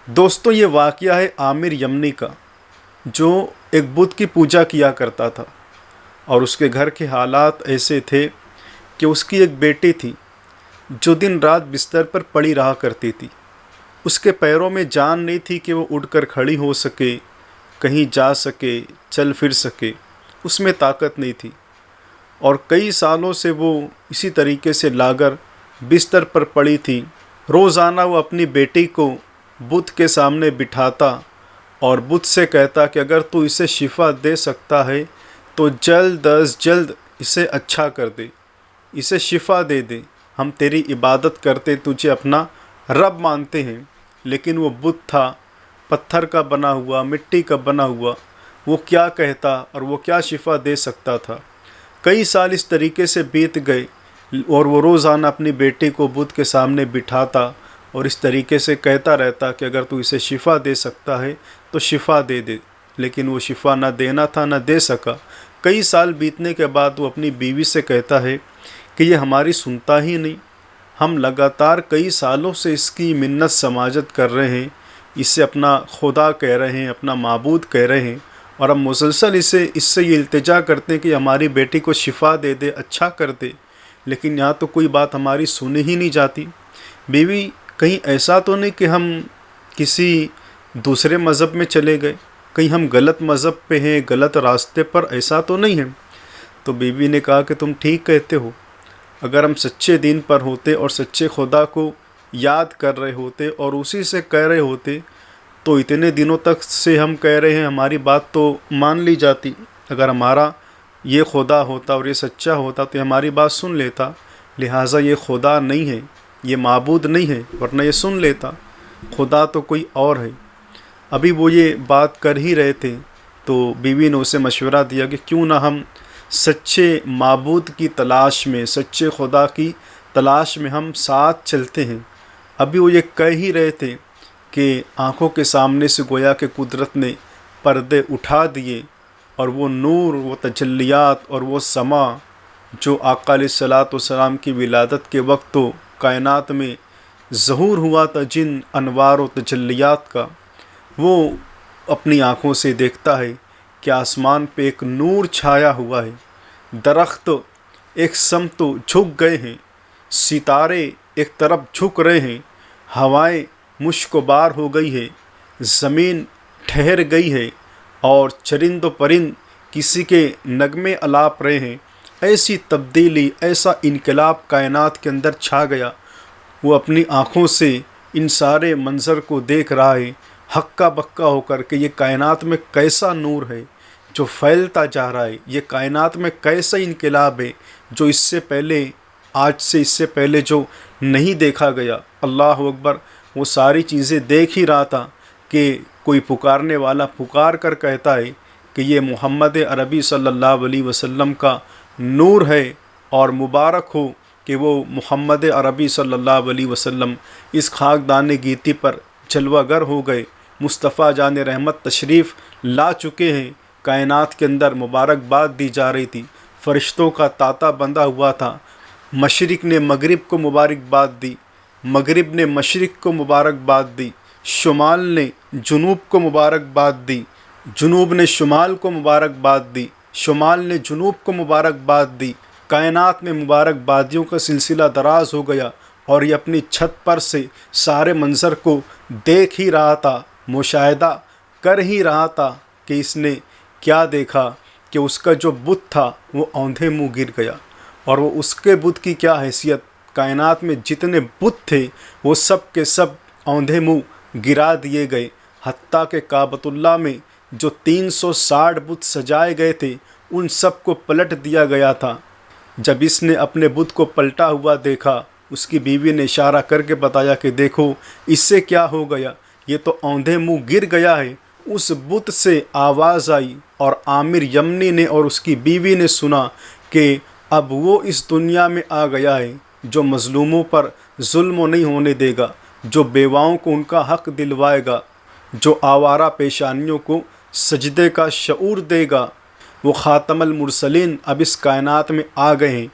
دوستوں یہ واقعہ ہے عامر یمنی کا، جو ایک بت کی پوجا کیا کرتا تھا، اور اس کے گھر کے حالات ایسے تھے کہ اس کی ایک بیٹی تھی جو دن رات بستر پر پڑی رہا کرتی تھی۔ اس کے پیروں میں جان نہیں تھی کہ وہ اٹھ کر کھڑی ہو سکے، کہیں جا سکے، چل پھر سکے، اس میں طاقت نہیں تھی، اور کئی سالوں سے وہ اسی طریقے سے لاغر بستر پر پڑی تھی۔ روزانہ وہ اپنی بیٹی کو بت کے سامنے بٹھاتا اور بت سے کہتا کہ اگر تو اسے شفا دے سکتا ہے تو جلد از جلد اسے اچھا کر دے، اسے شفا دے دے، ہم تیری عبادت کرتے، تجھے اپنا رب مانتے ہیں۔ لیکن وہ بت تھا پتھر کا بنا ہوا، مٹی کا بنا ہوا، وہ کیا کہتا اور وہ کیا شفا دے سکتا تھا۔ کئی سال اس طریقے سے بیت گئے اور وہ روزانہ اپنی بیٹی کو بت کے سامنے بٹھاتا اور اس طریقے سے کہتا رہتا کہ اگر تو اسے شفا دے سکتا ہے تو شفا دے دے، لیکن وہ شفا نہ دینا تھا، نہ دے سکا۔ کئی سال بیتنے کے بعد وہ اپنی بیوی سے کہتا ہے کہ یہ ہماری سنتا ہی نہیں، ہم لگاتار کئی سالوں سے اس کی منت سماجت کر رہے ہیں، اسے اپنا خدا کہہ رہے ہیں، اپنا معبود کہہ رہے ہیں، اور ہم مسلسل اس سے یہ التجا کرتے ہیں کہ ہماری بیٹی کو شفا دے دے، اچھا کر دے، لیکن یہاں تو کوئی بات ہماری سنی ہی نہیں جاتی۔ بیوی کہیں ایسا تو نہیں کہ ہم کسی دوسرے مذہب میں چلے گئے، کہیں ہم غلط مذہب پہ ہیں، غلط راستے پر، ایسا تو نہیں ہے؟ تو بیوی نے کہا کہ تم ٹھیک کہتے ہو، اگر ہم سچے دین پر ہوتے اور سچے خدا کو یاد کر رہے ہوتے اور اسی سے کہہ رہے ہوتے تو اتنے دنوں تک سے ہم کہہ رہے ہیں ہماری بات تو مان لی جاتی۔ اگر ہمارا یہ خدا ہوتا اور یہ سچا ہوتا تو ہماری بات سن لیتا، لہٰذا یہ خدا نہیں ہے، یہ معبود نہیں ہے، ورنہ یہ سن لیتا، خدا تو کوئی اور ہے۔ ابھی وہ یہ بات کر ہی رہے تھے تو بیوی نے اسے مشورہ دیا کہ کیوں نہ ہم سچے معبود کی تلاش میں، سچے خدا کی تلاش میں ہم ساتھ چلتے ہیں۔ ابھی وہ یہ کہہ ہی رہے تھے کہ آنکھوں کے سامنے سے گویا کہ قدرت نے پردے اٹھا دیے، اور وہ نور، وہ تجلیات اور وہ سما جو آقا علیہ الصلوۃ والسلام کی ولادت کے وقت تو کائنات میں ظہور ہوا تھا جن انوار و تجلیات کا، وہ اپنی آنکھوں سے دیکھتا ہے کہ آسمان پہ ایک نور چھایا ہوا ہے، درخت ایک سمت جھک گئے ہیں، ستارے ایک طرف جھک رہے ہیں، ہوائیں مشک و بار ہو گئی ہے، زمین ٹھہر گئی ہے، اور چرند و پرند کسی کے نغمے الاپ رہے ہیں۔ ایسی تبدیلی، ایسا انقلاب کائنات کے اندر چھا گیا۔ وہ اپنی آنکھوں سے ان سارے منظر کو دیکھ رہا ہے، ہکا بکا ہو کر کہ یہ کائنات میں کیسا نور ہے جو پھیلتا جا رہا ہے، یہ کائنات میں کیسا انقلاب ہے جو اس سے پہلے، آج سے اس سے پہلے جو نہیں دیکھا گیا۔ اللہ اکبر۔ وہ ساری چیزیں دیکھ ہی رہا تھا کہ کوئی پکارنے والا پکار کر کہتا ہے کہ یہ محمد عربی صلی اللہ علیہ وسلم کا نور ہے، اور مبارک ہو کہ وہ محمد عربی صلی اللہ علیہ وسلم اس خاکدان گیتی پر جلوہ گر ہو گئے، مصطفیٰ جان رحمت تشریف لا چکے ہیں۔ کائنات کے اندر مبارکباد دی جا رہی تھی، فرشتوں کا تانتا بندھا ہوا تھا، مشرق نے مغرب کو مبارکباد دی، مغرب نے مشرق کو مبارکباد دی، شمال نے جنوب کو مبارکباد دی، جنوب نے شمال کو مبارکباد دی، شمال نے جنوب کو مبارکباد دی۔ کائنات میں مبارکبادیوں کا سلسلہ دراز ہو گیا، اور یہ اپنی چھت پر سے سارے منظر کو دیکھ ہی رہا تھا، مشاہدہ کر ہی رہا تھا کہ اس نے کیا دیکھا کہ اس کا جو بت تھا وہ اوندھے منہ گر گیا، اور وہ اس کے بت کی کیا حیثیت، کائنات میں جتنے بت تھے وہ سب کے سب اوندھے منہ گرا دیے گئے، حتیٰ کہ کعبۃ اللہ میں جو 360 بت سجائے گئے تھے ان سب کو پلٹ دیا گیا تھا۔ جب اس نے اپنے بت کو پلٹا ہوا دیکھا، اس کی بیوی نے اشارہ کر کے بتایا کہ دیکھو اس سے کیا ہو گیا، یہ تو اوندھے منہ گر گیا ہے۔ اس بت سے آواز آئی، اور عامر یمنی نے اور اس کی بیوی نے سنا کہ اب وہ اس دنیا میں آ گیا ہے جو مظلوموں پر ظلم نہیں ہونے دے گا، جو بیواؤں کو ان کا حق دلوائے گا، جو آوارہ پیشانیوں کو سجدے کا شعور دے گا۔ وہ خاتم المرسلین اب اس کائنات میں آ گئے ہیں۔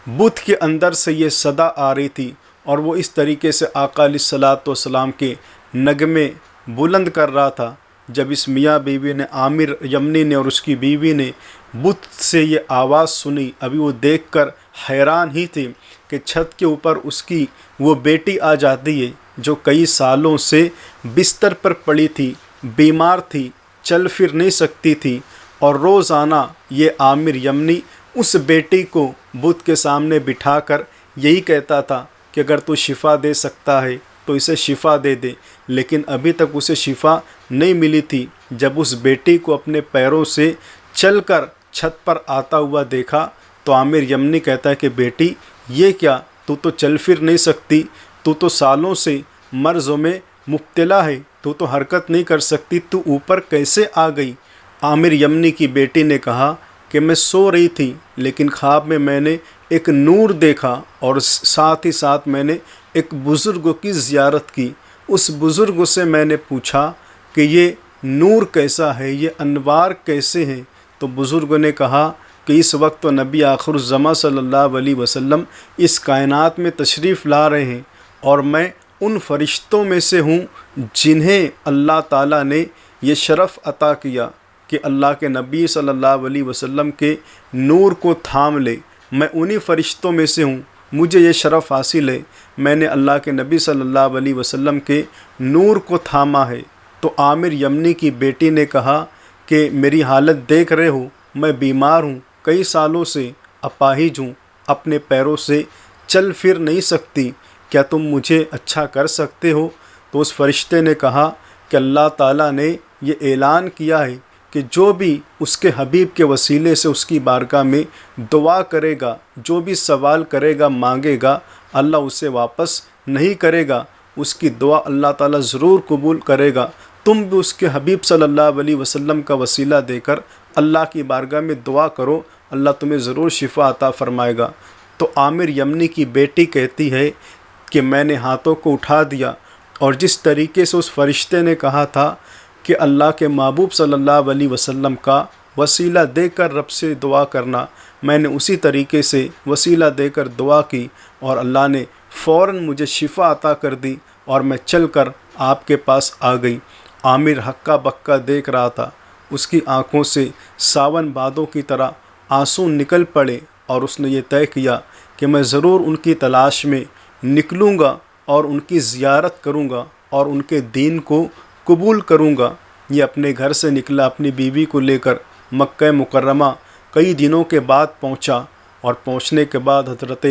بت کے اندر سے یہ صدا آ رہی تھی، اور وہ اس طریقے سے آقا علیہ الصلوۃ والسلام کے نغمے بلند کر رہا تھا، جب اس میاں بیوی نے، عامر یمنی نے اور اس کی بیوی نے بت سے یہ آواز سنی، ابھی وہ دیکھ کر حیران ہی تھے کہ چھت کے اوپر اس کی وہ بیٹی آ جاتی ہے جو کئی سالوں سے بستر پر پڑی تھی، بیمار تھی، چل پھر نہیں سکتی تھی، اور روزانہ یہ عامر یمنی اس بیٹی کو بت کے سامنے بٹھا کر یہی کہتا تھا کہ اگر تو شفا دے سکتا ہے تو اسے شفا دے دے، لیکن ابھی تک اسے شفا نہیں ملی تھی۔ جب اس بیٹی کو اپنے پیروں سے چل کر چھت پر آتا ہوا دیکھا تو عامر یمنی کہتا ہے کہ بیٹی یہ کیا، تو چل پھر نہیں سکتی، تو سالوں سے مرضوں میں مبتلا ہے، تو حرکت نہیں کر سکتی، تو اوپر کیسے آ گئی؟ عامر یمنی کی بیٹی نے کہا کہ میں سو رہی تھی، لیکن خواب میں نے ایک نور دیکھا، اور ساتھ ہی ساتھ میں نے ایک بزرگ کی زیارت کی۔ اس بزرگ سے میں نے پوچھا کہ یہ نور کیسا ہے، یہ انوار کیسے ہیں؟ تو بزرگ نے کہا کہ اس وقت تو نبی آخر الزماں صلی اللہ علیہ وسلم اس کائنات میں تشریف لا رہے ہیں، اور میں ان فرشتوں میں سے ہوں جنہیں اللہ تعالیٰ نے یہ شرف عطا کیا کہ اللہ کے نبی صلی اللہ علیہ وسلم کے نور کو تھام لے۔ میں انہی فرشتوں میں سے ہوں، مجھے یہ شرف حاصل ہے، میں نے اللہ کے نبی صلی اللہ علیہ وسلم کے نور کو تھاما ہے۔ تو عامر یمنی کی بیٹی نے کہا کہ میری حالت دیکھ رہے ہو، میں بیمار ہوں، کئی سالوں سے اپاہج ہوں، اپنے پیروں سے چل پھر نہیں سکتی، کیا تم مجھے اچھا کر سکتے ہو؟ تو اس فرشتے نے کہا کہ اللہ تعالیٰ نے یہ اعلان کیا ہے کہ جو بھی اس کے حبیب کے وسیلے سے اس کی بارگاہ میں دعا کرے گا، جو بھی سوال کرے گا، مانگے گا، اللہ اسے واپس نہیں کرے گا، اس کی دعا اللہ تعالیٰ ضرور قبول کرے گا۔ تم بھی اس کے حبیب صلی اللہ علیہ وسلم کا وسیلہ دے کر اللہ کی بارگاہ میں دعا کرو، اللہ تمہیں ضرور شفا عطا فرمائے گا۔ تو عامر یمنی کی بیٹی کہتی ہے کہ میں نے ہاتھوں کو اٹھا دیا، اور جس طریقے سے اس فرشتے نے کہا تھا کہ اللہ کے محبوب صلی اللہ علیہ وسلم کا وسیلہ دے کر رب سے دعا کرنا، میں نے اسی طریقے سے وسیلہ دے کر دعا کی، اور اللہ نے فوراً مجھے شفا عطا کر دی، اور میں چل کر آپ کے پاس آ گئی۔ عامر ہکا بکا دیکھ رہا تھا، اس کی آنکھوں سے ساون بادوں کی طرح آنسو نکل پڑے، اور اس نے یہ طے کیا کہ میں ضرور ان کی تلاش میں نکلوں گا، اور ان کی زیارت کروں گا، اور ان کے دین کو قبول کروں گا۔ یہ اپنے گھر سے نکلا، اپنی بیوی کو لے کر مکہ مکرمہ کئی دنوں کے بعد پہنچا، اور پہنچنے کے بعد حضرت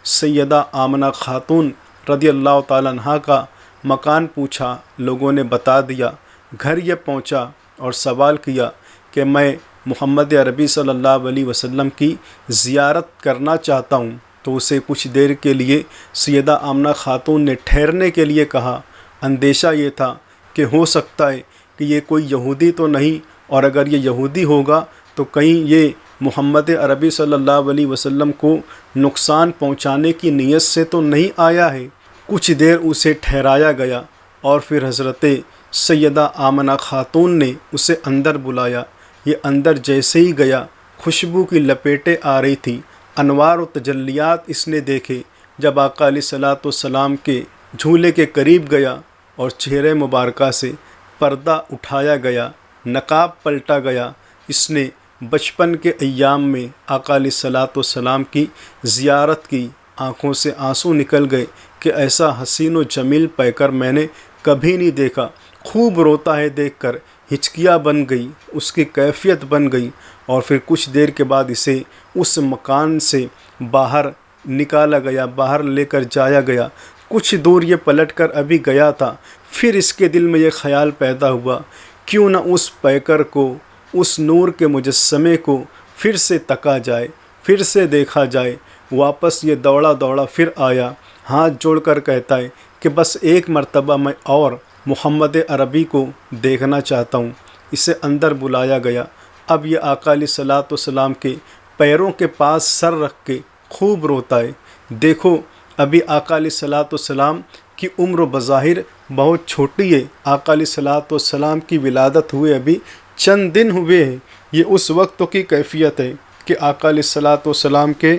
سیدہ آمنہ خاتون رضی اللہ تعالیٰ عنہا کا مکان پوچھا، لوگوں نے بتا دیا، گھر یہ پہنچا اور سوال کیا کہ میں محمد عربی صلی اللہ علیہ وسلم کی زیارت کرنا چاہتا ہوں۔ تو اسے کچھ دیر کے لیے سیدہ آمنہ خاتون نے ٹھہرنے کے لیے کہا۔ اندیشہ یہ تھا کہ ہو سکتا ہے کہ یہ کوئی یہودی تو نہیں، اور اگر یہ یہودی ہوگا تو کہیں یہ محمد عربی صلی اللہ علیہ وسلم کو نقصان پہنچانے کی نیت سے تو نہیں آیا ہے۔ کچھ دیر اسے ٹھہرایا گیا، اور پھر حضرت سیدہ آمنہ خاتون نے اسے اندر بلایا۔ یہ اندر جیسے ہی گیا، خوشبو کی لپیٹیں آ رہی تھی، انوار و تجلیات اس نے دیکھے۔ جب آقا علیہ الصلوۃ والسلام کے جھولے کے قریب گیا اور چہرے مبارکہ سے پردہ اٹھایا گیا، نقاب پلٹا گیا، اس نے بچپن کے ایام میں آقا علیہ الصلوۃ والسلام کی زیارت کی، آنکھوں سے آنسو نکل گئے کہ ایسا حسین و جمیل پیکر میں نے کبھی نہیں دیکھا۔ خوب روتا ہے دیکھ کر، ہچکیاں بن گئی، اس کی کیفیت بن گئی، اور پھر کچھ دیر کے بعد اسے اس مکان سے باہر نکالا گیا، باہر لے کر جایا گیا۔ کچھ دور یہ پلٹ کر ابھی گیا تھا، پھر اس کے دل میں یہ خیال پیدا ہوا، کیوں نہ اس پیکر کو، اس نور کے مجسمے کو پھر سے تکا جائے، پھر سے دیکھا جائے۔ واپس یہ دوڑا دوڑا پھر آیا، ہاتھ جوڑ کر کہتا ہے کہ بس ایک مرتبہ میں اور محمد عربی کو دیکھنا چاہتا ہوں۔ اسے اندر بلایا گیا۔ اب یہ آقا علیہ الصلوۃ والسلام کے پیروں کے پاس سر رکھ کے خوب روتا ہے۔ دیکھو ابھی آقا علیہ الصلوۃ والسلام کی عمر و بظاہر بہت چھوٹی ہے، آقا علیہ الصلوۃ والسلام کی ولادت ہوئے ابھی چند دن ہوئے ہیں۔ یہ اس وقت کی کیفیت ہے کہ آقا علیہ الصلوۃ والسلام کے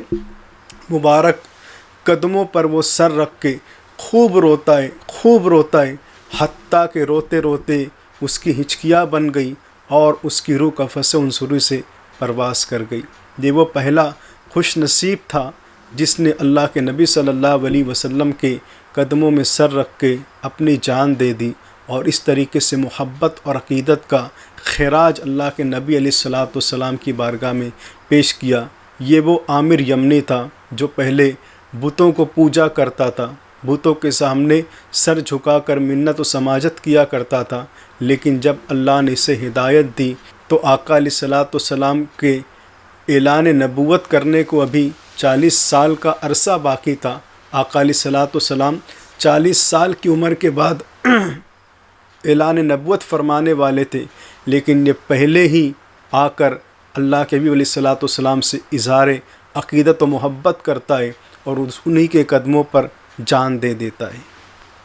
مبارک قدموں پر وہ سر رکھ کے خوب روتا ہے، خوب روتا ہے۔ حتیٰ کہ روتے روتے اس کی ہچکیاں بن گئی اور اس کی روح قفس عنصری سے پرواز کر گئی۔ یہ وہ پہلا خوش نصیب تھا جس نے اللہ کے نبی صلی اللہ علیہ وسلم کے قدموں میں سر رکھ کے اپنی جان دے دی، اور اس طریقے سے محبت اور عقیدت کا خراج اللہ کے نبی علیہ الصلاۃ والسلام کی بارگاہ میں پیش کیا۔ یہ وہ عامر یمنی تھا جو پہلے بتوں کو پوجا کرتا تھا، بتوں کے سامنے سر جھکا کر منت و سماجت کیا کرتا تھا، لیکن جب اللہ نے اسے ہدایت دی تو آقا علیہ الصلاۃ والسلام کے اعلان نبوت کرنے کو ابھی 40 سال کا عرصہ باقی تھا۔ آقا علیہ الصلاۃ والسلام 40 سال کی عمر کے بعد اعلان نبوت فرمانے والے تھے، لیکن یہ پہلے ہی آ کر اللہ کے نبی علیہ الصلاۃ والسلام سے اظہار عقیدت و محبت کرتا ہے اور انہی کے قدموں پر جان دے دیتا ہے۔